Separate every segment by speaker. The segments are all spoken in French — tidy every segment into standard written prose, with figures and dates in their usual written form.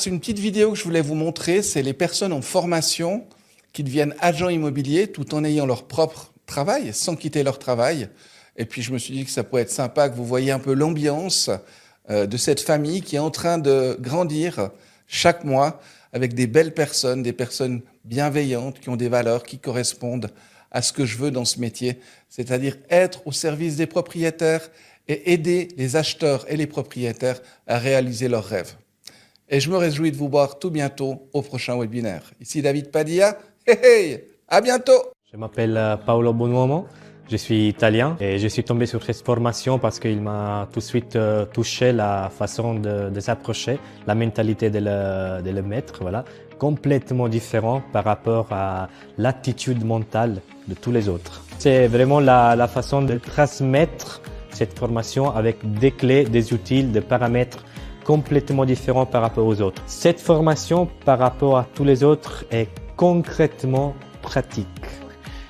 Speaker 1: c'est une petite vidéo que je voulais vous montrer. C'est les personnes en formation qui deviennent agents immobiliers tout en ayant leur propre travail, sans quitter leur travail. Et puis je me suis dit que ça pourrait être sympa que vous voyez un peu l'ambiance de cette famille qui est en train de grandir chaque mois avec des belles personnes, des personnes bienveillantes qui ont des valeurs qui correspondent à ce que je veux dans ce métier, c'est-à-dire être au service des propriétaires et aider les acheteurs et les propriétaires à réaliser leurs rêves. Et je me réjouis de vous voir tout bientôt au prochain webinaire. Ici David Padilla, à bientôt.
Speaker 2: Je m'appelle Paolo Bonuomo, je suis italien et je suis tombé sur cette formation parce qu'il m'a tout de suite touché la façon de s'approcher, la mentalité de le mettre, voilà, complètement différent par rapport à l'attitude mentale de tous les autres. C'est vraiment la façon de transmettre cette formation avec des clés, des outils, des paramètres complètement différents par rapport aux autres. Cette formation par rapport à tous les autres est concrètement pratique.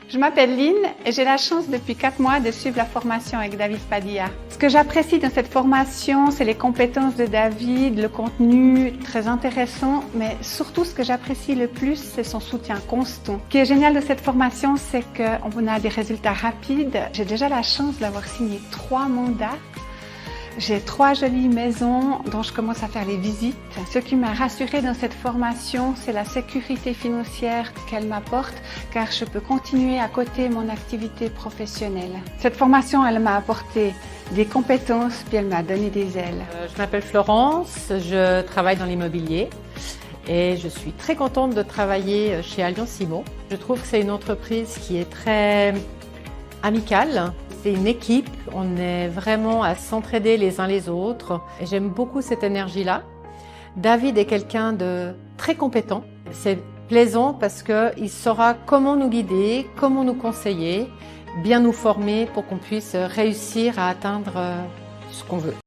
Speaker 3: Je m'appelle Lynn et j'ai la chance depuis 4 mois de suivre la formation avec David Padilla. Ce que j'apprécie dans cette formation, c'est les compétences de David, le contenu très intéressant, mais surtout ce que j'apprécie le plus, c'est son soutien constant. Ce qui est génial de cette formation, c'est qu'on a des résultats rapides. J'ai déjà la chance d'avoir signé 3 mandats. J'ai 3 jolies maisons dont je commence à faire les visites. Ce qui m'a rassurée dans cette formation, c'est la sécurité financière qu'elle m'apporte, car je peux continuer à côté mon activité professionnelle. Cette formation, elle m'a apporté des compétences, puis elle m'a donné des ailes.
Speaker 4: Je m'appelle Florence, je travaille dans l'immobilier et je suis très contente de travailler chez Allianz Immo. Je trouve que c'est une entreprise qui est très amicale. C'est une équipe, on est vraiment à s'entraider les uns les autres et j'aime beaucoup cette énergie-là. David est quelqu'un de très compétent. C'est plaisant parce qu'il saura comment nous guider, comment nous conseiller, bien nous former pour qu'on puisse réussir à atteindre ce qu'on veut.